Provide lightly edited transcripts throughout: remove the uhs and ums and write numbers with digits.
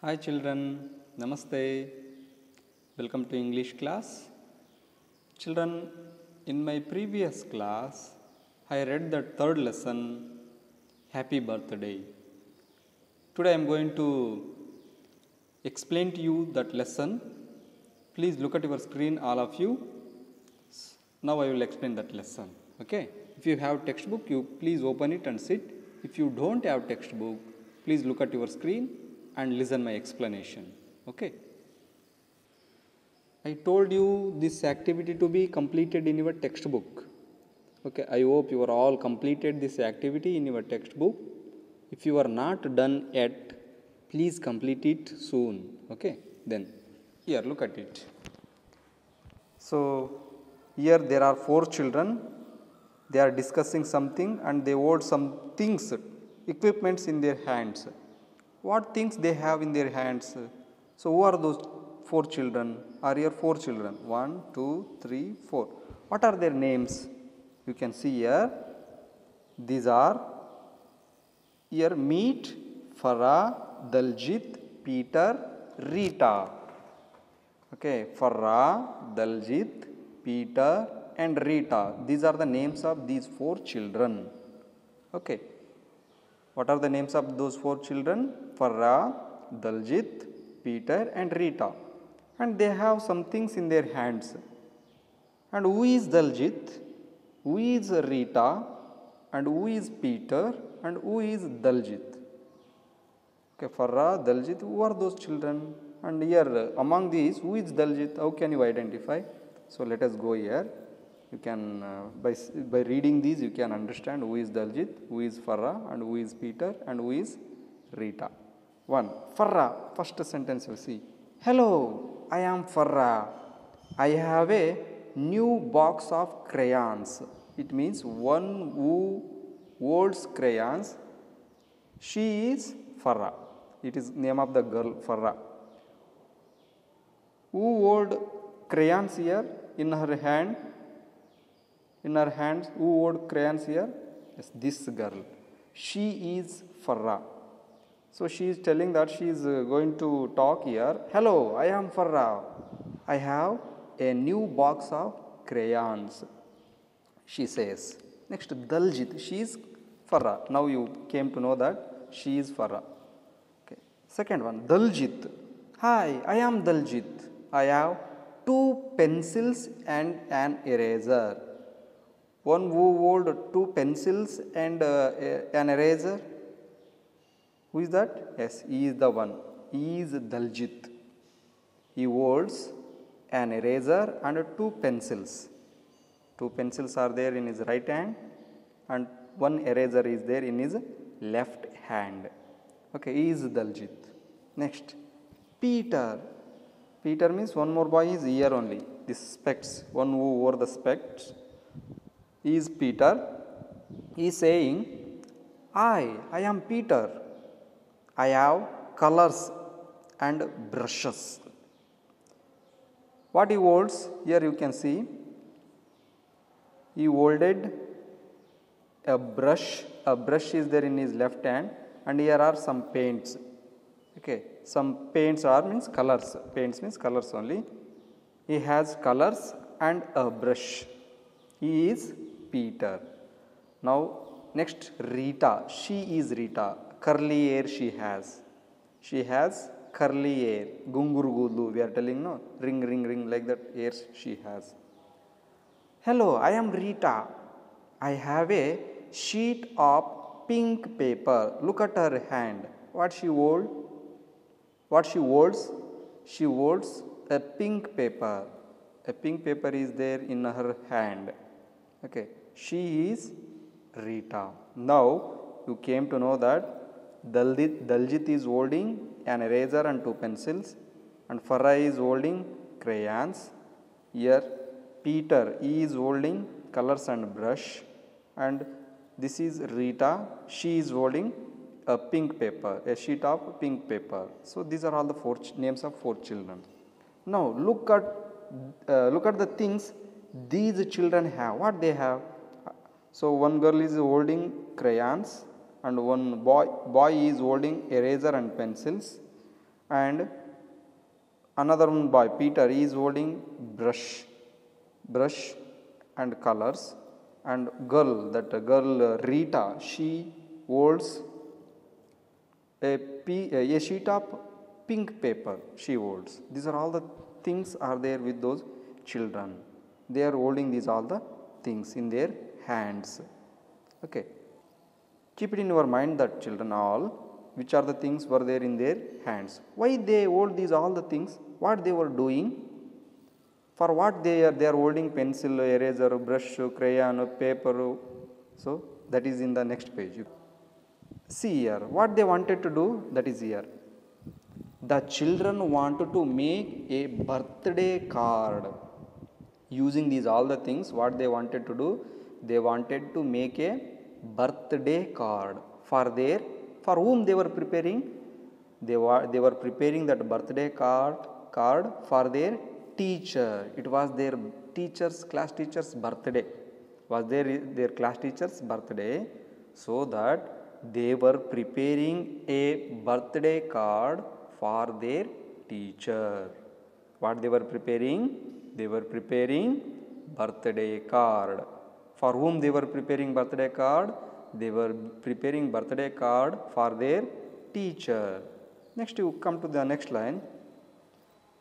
Hi children, Namaste. Welcome to English class. Children, in my previous class, I read the third lesson, Happy Birthday. Today I am going to explain to you that lesson. Please look at your screen, all of you. Now I will explain that lesson. Okay? If you have textbook, you please open it and sit. If you don't have textbook, please look at your screen and listen my explanation. Okay? I told you this activity to be completed in your textbook. Okay, I hope you are all completed this activity in your textbook. If you are not done yet, please complete it soon. Okay, then here look at it. So here there are 4 children. They are discussing something and they hold some things, equipments in their hands. What things they have in their hands? So who are those 4 children? Are here 4 children? 1, 2, 3, 4. What are their names? You can see here. These are here Meet, Farah, Daljit, Peter, Rita. Okay, Farah, Daljit, Peter and Rita. These are the names of these 4 children. Okay. What are the names of those 4 children? Farah, Daljit, Peter and Rita. And they have some things in their hands. And who is Daljit? Who is Rita? And who is Peter? And who is Daljit? Okay, Farah, Daljit, who are those children? And here among these, who is Daljit? How can you identify? So let us go here. You can by reading these you can understand who is Daljit, who is Farah and who is Peter and who is Rita. 1. Farah, first sentence you see. Hello, I am Farah. I have a new box of crayons. It means one who holds crayons. She is Farah. It is name of the girl Farah. Who hold crayons here in her hand? In her hands, who hold crayons here? Yes, this girl. She is Farah. So she is telling that she is going to talk here. Hello, I am Farah. I have a new box of crayons. She says. Next, Daljit. She is Farah. Now you came to know that she is Farah. Okay. Second one, Daljit. Hi, I am Daljit. I have 2 pencils and an eraser. One who hold 2 pencils and an eraser. Who is that? Yes, he is the one. He is Daljit. He holds an eraser and 2 pencils. 2 pencils are there in his right hand and 1 eraser is there in his left hand. Okay, he is Daljit. Next, Peter. Peter means one more boy is here only. This specs, one who wore the specs is Peter. He is saying, I am Peter. I have colors and brushes. What he holds, here you can see, he holded a brush. A brush is there in his left hand and here are some paints. Okay, some paints are means colors. Paints means colors only. He has colors and a brush. He is Peter. Now next, Rita. She is Rita. Curly hair she has. She has curly hair. Gungurgulu. We are telling no. Ring, ring, ring like that hairs she has. Hello, I am Rita. I have a sheet of pink paper. Look at her hand. What she holds? What she holds? She holds a pink paper. A pink paper is there in her hand. Okay, she is Rita. Now you came to know that Daljit is holding an eraser and 2 pencils and Farah is holding crayons. Here Peter is holding colors and brush and this is Rita. She is holding a pink paper, a sheet of pink paper. So these are all the 4 names of 4 children. Now look at the things these children have. What they have? So one girl is holding crayons and one boy is holding eraser and pencils and another one boy Peter is holding brush and colors, and girl Rita, she holds a sheet of pink paper she holds. These are all the things are there with those children. They are holding these all the things in their hands. Okay. Keep it in your mind that children all, which are the things were there in their hands. Why they hold these all the things? What they were doing? For what they are holding pencil, eraser, brush, crayon, paper. So that is in the next page. See here, what they wanted to do, that is here. The children wanted to make a birthday card. Using these all the things, what they wanted to do, they wanted to make a birthday card for whom they were preparing. They were preparing that birthday card for their teacher. It was their class teacher's birthday. Was their class teacher's birthday, so that they were preparing a birthday card for their teacher. What they were preparing? They were preparing birthday card. For whom they were preparing birthday card? They were preparing birthday card for their teacher. Next you come to the next line.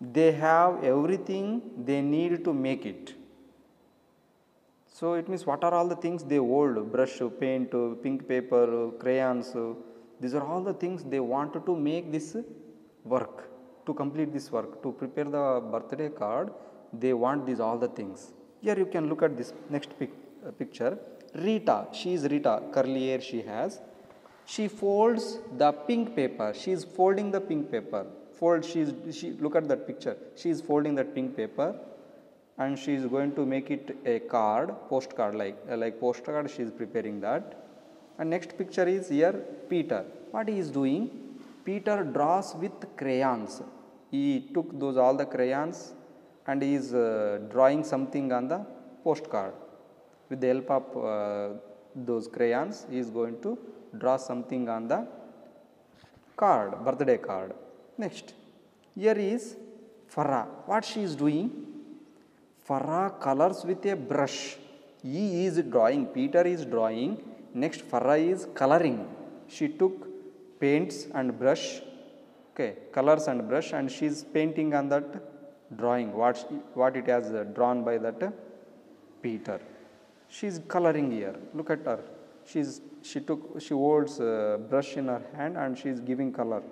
They have everything they need to make it. So it means what are all the things they hold? Brush, paint, pink paper, crayons. These are all the things they wanted to make this work, to complete this work, to prepare the birthday card. They want these all the things. Here you can look at this next picture. Rita, she is Rita, curly hair she has. She folds the pink paper. She is folding the pink paper. Look at that picture. She is folding that pink paper, and she is going to make it a card, postcard, like postcard. She is preparing that. And next picture is here Peter. What he is doing? Peter draws with crayons. He took those all the crayons and he is drawing something on the postcard. With the help of those crayons, he is going to draw something on the card, birthday card. Next, here is Farah. What she is doing? Farah colors with a brush. He is drawing, Peter is drawing. Next, Farah is coloring. She took paints and brush, okay, colors and brush, and she is painting on that drawing. What it has drawn by that Peter. She is coloring here. Look at her. She holds a brush in her hand and she is giving color.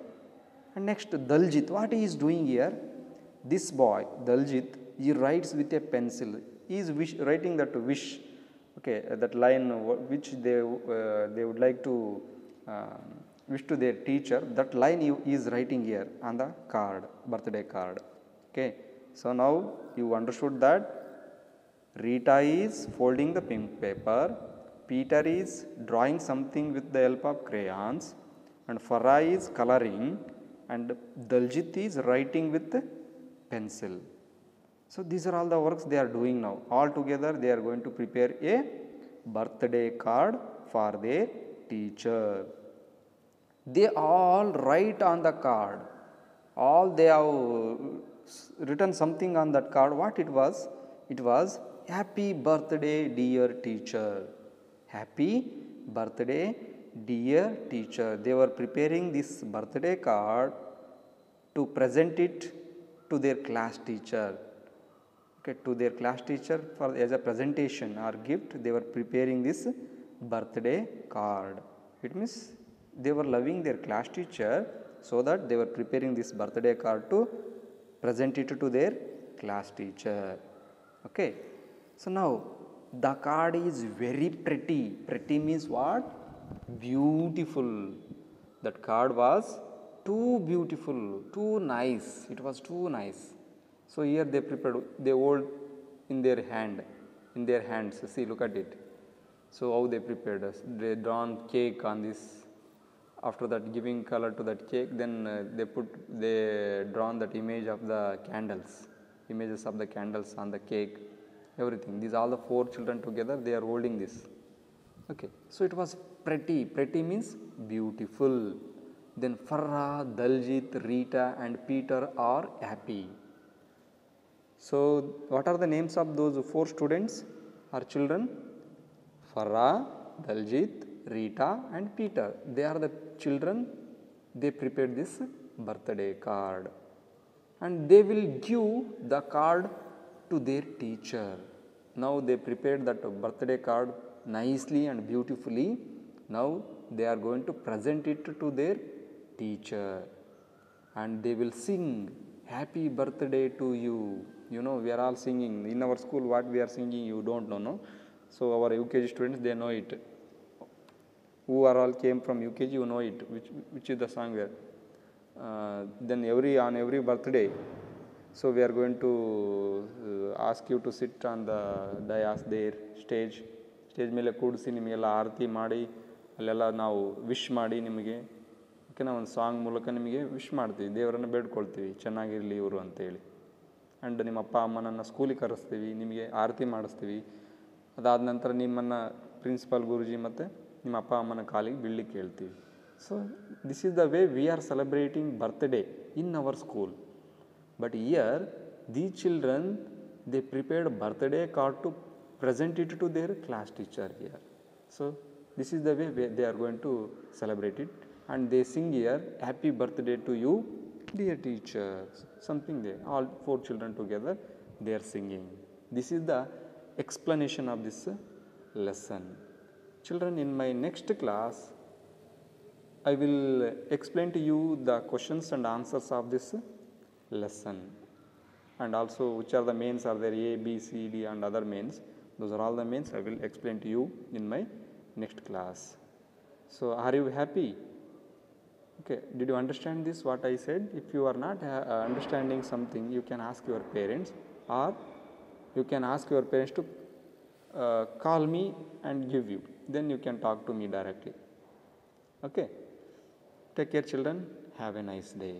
And next, Daljit. What he is doing here? This boy, Daljit, he writes with a pencil. He is writing that wish, okay, that line which they would like to wish to their teacher. That line he is writing here on the card, birthday card. Okay, so now you understood that Rita is folding the pink paper, Peter is drawing something with the help of crayons, and Farah is coloring, and Daljit is writing with pencil. So these are all the works they are doing now. All together they are going to prepare a birthday card for their teacher. They all write on the card. All they have written something on that card. What it was? It was happy birthday dear teacher. Happy birthday dear teacher. They were preparing this birthday card to present it to their class teacher. Okay, to their class teacher for as a presentation or gift. They were preparing this birthday card. It means they were loving their class teacher, so that they were preparing this birthday card to present it to their class teacher. Okay. So now the card is very pretty. Pretty means what? Beautiful. That card was too beautiful, too nice. It was too nice. So here they prepared, they hold in their hands. See, look at it. So how they prepared? They drawn cake on this. After that, giving color to that cake, then they drawn that image of the candles, images of the candles on the cake, everything. These all the 4 children together, they are holding this. Okay, so it was pretty. Pretty means beautiful. Then Farah, Daljit, Rita and Peter are happy. So what are the names of those 4 students or children? Farah, Daljit, Rita and Peter. They are the children. They prepared this birthday card. And they will give the card to their teacher. Now they prepared that birthday card nicely and beautifully. Now they are going to present it to their teacher. And they will sing, happy birthday to you. You know, we are all singing. In our school, what we are singing, you don't know, no? So our UKG students, they know it. Who are all came from UKG, you know it, which is the song there. Then on every birthday, so we are going to ask you to sit on the dais there, stage ಮೇಲೆ ಕೂಡಿಸಿ ನಿಮಗೆಲ್ಲ ಆರತಿ ಮಾಡಿ ಅಲ್ಲೆಲ್ಲ ನಾವು wish ಮಾಡಿ ನಿಮಗೆ ಓಕೆನಾ, ಒಂದು ಸಾಂಗ್ ಮೂಲಕ ನಿಮಗೆ ವಿಶ್ ಮಾಡ್ತೀವಿ, ದೇವರನ್ನು ಬೇಡ್ಕೊಳ್ತೀವಿ ಚೆನ್ನಾಗಿರಲಿ ಇವರು ಅಂತೇಳಿ. ಆ್ಯಂಡ್ ನಿಮ್ಮ ಅಪ್ಪ ಅಮ್ಮನನ್ನು ಸ್ಕೂಲಿಗೆ ಕರೆಸ್ತೀವಿ, ನಿಮಗೆ ಆರತಿ ಮಾಡಿಸ್ತೀವಿ. ಅದಾದ ನಂತರ ನಿಮ್ಮನ್ನು ಪ್ರಿನ್ಸಿಪಾಲ್ ಗುರೂಜಿ ಮತ್ತು ನಿಮ್ಮ ಅಪ್ಪ ಅಮ್ಮನ ಕಾಲಿಗೆ ಬೀಳಲಿಕ್ಕೆ ಹೇಳ್ತೀವಿ. So this is the way we are celebrating birthday in our school. But here, these children, they prepared birthday card to present it to their class teacher here. So, this is the way they are going to celebrate it. And they sing here, happy birthday to you, dear teachers. Something there. All 4 children together, they are singing. This is the explanation of this lesson. Children, in my next class, I will explain to you the questions and answers of this lesson, and also which are the mains are there, A, B, C, D and other mains. Those are all the mains I will explain to you in my next class. So are you happy? Okay, did you understand this what I said? If you are not understanding something, you can ask your parents, or you can ask your parents to call me and give you, then you can talk to me directly. Okay, take care children, have a nice day.